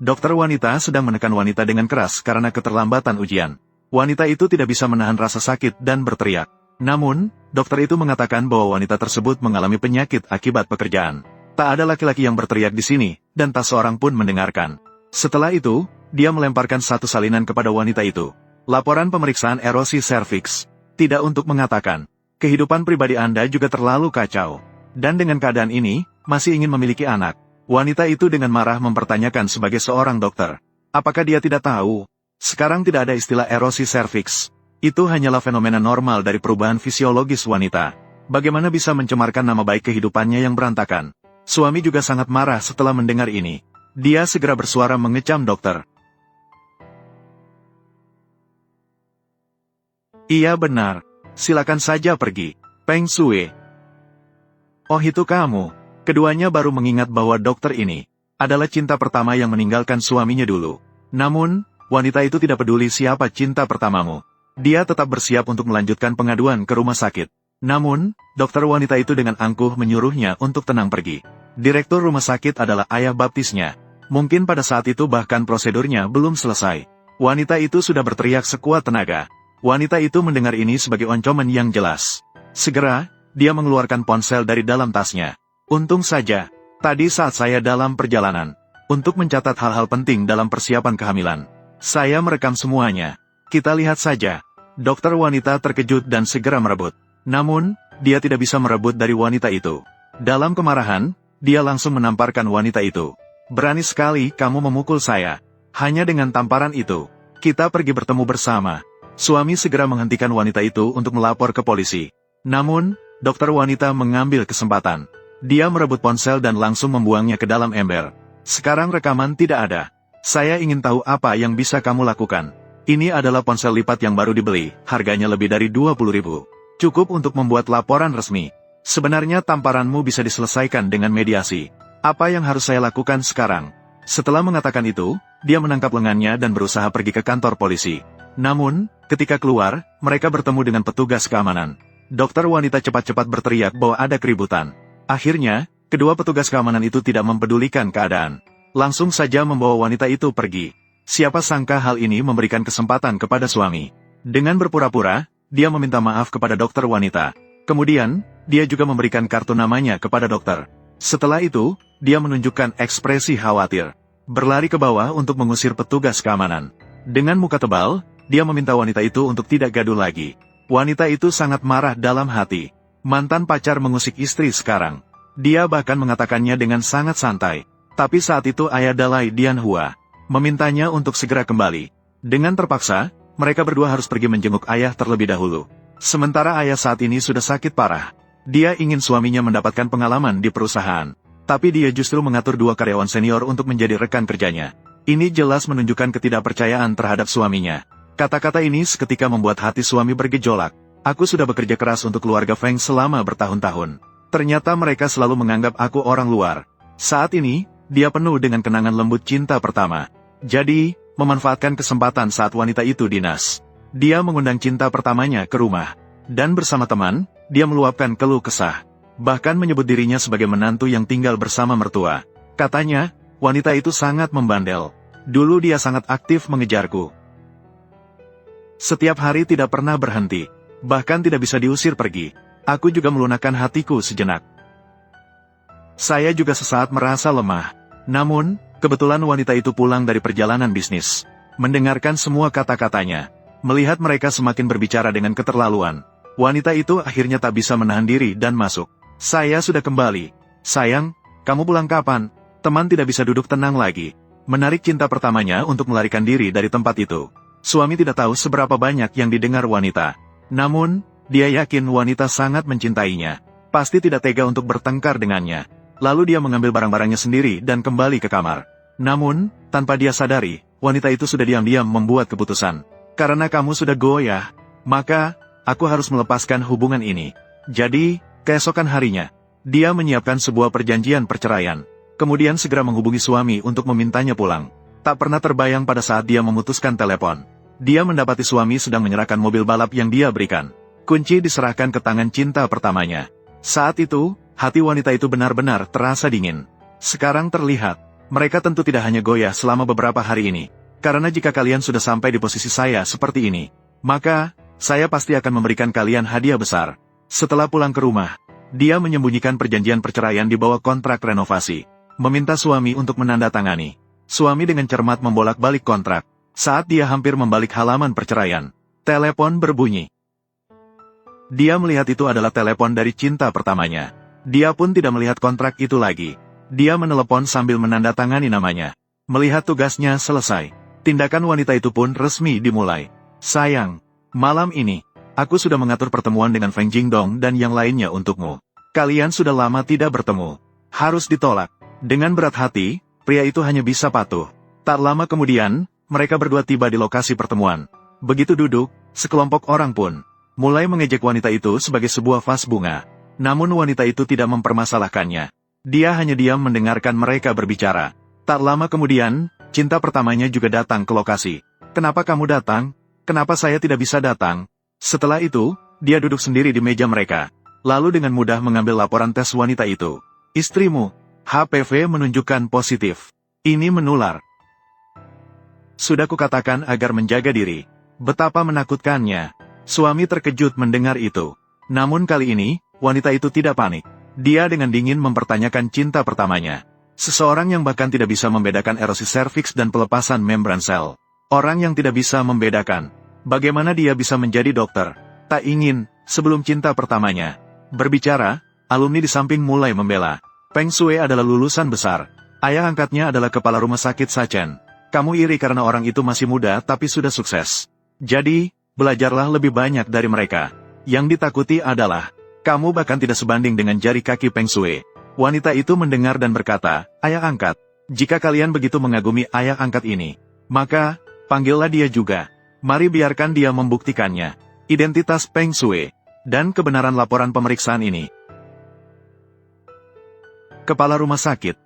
Dokter wanita sedang menekan wanita dengan keras karena keterlambatan ujian. Wanita itu tidak bisa menahan rasa sakit dan berteriak. Namun, dokter itu mengatakan bahwa wanita tersebut mengalami penyakit akibat pekerjaan. Tak ada laki-laki yang berteriak di sini, dan tak seorang pun mendengarkan. Setelah itu, dia melemparkan satu salinan kepada wanita itu. Laporan pemeriksaan erosi serviks. Tidak untuk mengatakan, kehidupan pribadi Anda juga terlalu kacau. Dan dengan keadaan ini, masih ingin memiliki anak. Wanita itu dengan marah mempertanyakan sebagai seorang dokter. Apakah dia tidak tahu? Sekarang tidak ada istilah erosi serviks. Itu hanyalah fenomena normal dari perubahan fisiologis wanita. Bagaimana bisa mencemarkan nama baik kehidupannya yang berantakan? Suami juga sangat marah setelah mendengar ini. Dia segera bersuara mengecam dokter. Iya benar. Silakan saja pergi. Peng Sue. Oh itu kamu. Keduanya baru mengingat bahwa dokter ini adalah cinta pertama yang meninggalkan suaminya dulu. Namun, wanita itu tidak peduli siapa cinta pertamamu. Dia tetap bersiap untuk melanjutkan pengaduan ke rumah sakit. Namun, dokter wanita itu dengan angkuh menyuruhnya untuk tenang pergi. Direktur rumah sakit adalah ayah baptisnya. Mungkin pada saat itu bahkan prosedurnya belum selesai. Wanita itu sudah berteriak sekuat tenaga. Wanita itu mendengar ini sebagai oncoman yang jelas. Segera, dia mengeluarkan ponsel dari dalam tasnya. Untung saja, tadi saat saya dalam perjalanan, untuk mencatat hal-hal penting dalam persiapan kehamilan, saya merekam semuanya. Kita lihat saja. Dokter wanita terkejut dan segera merebut. Namun, dia tidak bisa merebut dari wanita itu. Dalam kemarahan, dia langsung menamparkan wanita itu. Berani sekali kamu memukul saya. Hanya dengan tamparan itu, kita pergi bertemu bersama. Suami segera menghentikan wanita itu untuk melapor ke polisi. Namun, dokter wanita mengambil kesempatan. Dia merebut ponsel dan langsung membuangnya ke dalam ember. Sekarang rekaman tidak ada. Saya ingin tahu apa yang bisa kamu lakukan. Ini adalah ponsel lipat yang baru dibeli, harganya lebih dari 20.000. Cukup untuk membuat laporan resmi. Sebenarnya tamparanmu bisa diselesaikan dengan mediasi. Apa yang harus saya lakukan sekarang? Setelah mengatakan itu, dia menangkap lengannya dan berusaha pergi ke kantor polisi. Namun, ketika keluar, mereka bertemu dengan petugas keamanan. Dokter wanita cepat-cepat berteriak bahwa ada keributan. Akhirnya, kedua petugas keamanan itu tidak mempedulikan keadaan. Langsung saja membawa wanita itu pergi. Siapa sangka hal ini memberikan kesempatan kepada suami. Dengan berpura-pura, dia meminta maaf kepada dokter wanita. Kemudian, dia juga memberikan kartu namanya kepada dokter. Setelah itu, dia menunjukkan ekspresi khawatir. Berlari ke bawah untuk mengusir petugas keamanan. Dengan muka tebal, dia meminta wanita itu untuk tidak gaduh lagi. Wanita itu sangat marah dalam hati. Mantan pacar mengusik istri sekarang. Dia bahkan mengatakannya dengan sangat santai. Tapi saat itu ayah Dalai Dianhua memintanya untuk segera kembali. Dengan terpaksa, mereka berdua harus pergi menjenguk ayah terlebih dahulu. Sementara ayah saat ini sudah sakit parah. Dia ingin suaminya mendapatkan pengalaman di perusahaan. Tapi dia justru mengatur dua karyawan senior untuk menjadi rekan kerjanya. Ini jelas menunjukkan ketidakpercayaan terhadap suaminya. Kata-kata ini seketika membuat hati suami bergejolak. Aku sudah bekerja keras untuk keluarga Feng selama bertahun-tahun. Ternyata mereka selalu menganggap aku orang luar. Saat ini, dia penuh dengan kenangan lembut cinta pertama. Jadi, memanfaatkan kesempatan saat wanita itu dinas. Dia mengundang cinta pertamanya ke rumah. Dan bersama teman, dia meluapkan keluh kesah. Bahkan menyebut dirinya sebagai menantu yang tinggal bersama mertua. Katanya, wanita itu sangat membandel. Dulu dia sangat aktif mengejarku. Setiap hari tidak pernah berhenti. Bahkan tidak bisa diusir pergi. Aku juga melunakkan hatiku sejenak. Saya juga sesaat merasa lemah. Namun, kebetulan wanita itu pulang dari perjalanan bisnis. Mendengarkan semua kata-katanya. Melihat mereka semakin berbicara dengan keterlaluan. Wanita itu akhirnya tak bisa menahan diri dan masuk. Saya sudah kembali. Sayang, kamu pulang kapan? Teman tidak bisa duduk tenang lagi. Menarik cinta pertamanya untuk melarikan diri dari tempat itu. Suami tidak tahu seberapa banyak yang didengar wanita. Namun, dia yakin wanita sangat mencintainya. Pasti tidak tega untuk bertengkar dengannya. Lalu dia mengambil barang-barangnya sendiri dan kembali ke kamar. Namun, tanpa dia sadari, wanita itu sudah diam-diam membuat keputusan. Karena kamu sudah goyah, maka, aku harus melepaskan hubungan ini. Jadi, keesokan harinya, dia menyiapkan sebuah perjanjian perceraian. Kemudian segera menghubungi suami untuk memintanya pulang. Tak pernah terbayang pada saat dia memutuskan telepon. Dia mendapati suami sedang menyerahkan mobil balap yang dia berikan. Kunci diserahkan ke tangan cinta pertamanya. Saat itu, hati wanita itu benar-benar terasa dingin. Sekarang terlihat, Mereka tentu tidak hanya goyah selama beberapa hari ini. Karena jika kalian sudah sampai di posisi saya seperti ini, maka, saya pasti akan memberikan kalian hadiah besar. Setelah pulang ke rumah, dia menyembunyikan perjanjian perceraian di bawah kontrak renovasi. Meminta suami untuk menandatangani. Suami dengan cermat membolak-balik kontrak. Saat dia hampir membalik halaman perceraian, telepon berbunyi. Dia melihat itu adalah telepon dari cinta pertamanya. Dia pun tidak melihat kontrak itu lagi. Dia menelepon sambil menandatangani namanya. Melihat tugasnya selesai, tindakan wanita itu pun resmi dimulai. Sayang, malam ini, aku sudah mengatur pertemuan dengan Feng Jingdong dan yang lainnya untukmu. Kalian sudah lama tidak bertemu. Harus ditolak. Dengan berat hati, pria itu hanya bisa patuh. Tak lama kemudian, mereka berdua tiba di lokasi pertemuan. Begitu duduk, sekelompok orang pun mulai mengejek wanita itu sebagai sebuah vas bunga. Namun wanita itu tidak mempermasalahkannya. Dia hanya diam mendengarkan mereka berbicara. Tak lama kemudian, cinta pertamanya juga datang ke lokasi. Kenapa kamu datang? Kenapa saya tidak bisa datang? Setelah itu, dia duduk sendiri di meja mereka. Lalu dengan mudah mengambil laporan tes wanita itu. Istrimu, HPV menunjukkan positif. Ini menular. Sudah kukatakan agar menjaga diri. Betapa menakutkannya. Suami terkejut mendengar itu. Namun kali ini, wanita itu tidak panik. Dia dengan dingin mempertanyakan cinta pertamanya. Seseorang yang bahkan tidak bisa membedakan erosi serviks dan pelepasan membran sel. Orang yang tidak bisa membedakan. Bagaimana dia bisa menjadi dokter? Tak ingin, sebelum cinta pertamanya. Berbicara, alumni di samping mulai membela. Peng Shui adalah lulusan besar. Ayah angkatnya adalah kepala rumah sakit Sachen. Kamu iri karena orang itu masih muda tapi sudah sukses. Jadi, belajarlah lebih banyak dari mereka. Yang ditakuti adalah, kamu bahkan tidak sebanding dengan jari kaki Peng Shui. Wanita itu mendengar dan berkata, ayah angkat, jika kalian begitu mengagumi ayah angkat ini, maka, panggillah dia juga. Mari biarkan dia membuktikannya. Identitas Peng Shui, dan kebenaran laporan pemeriksaan ini. Kepala rumah sakit,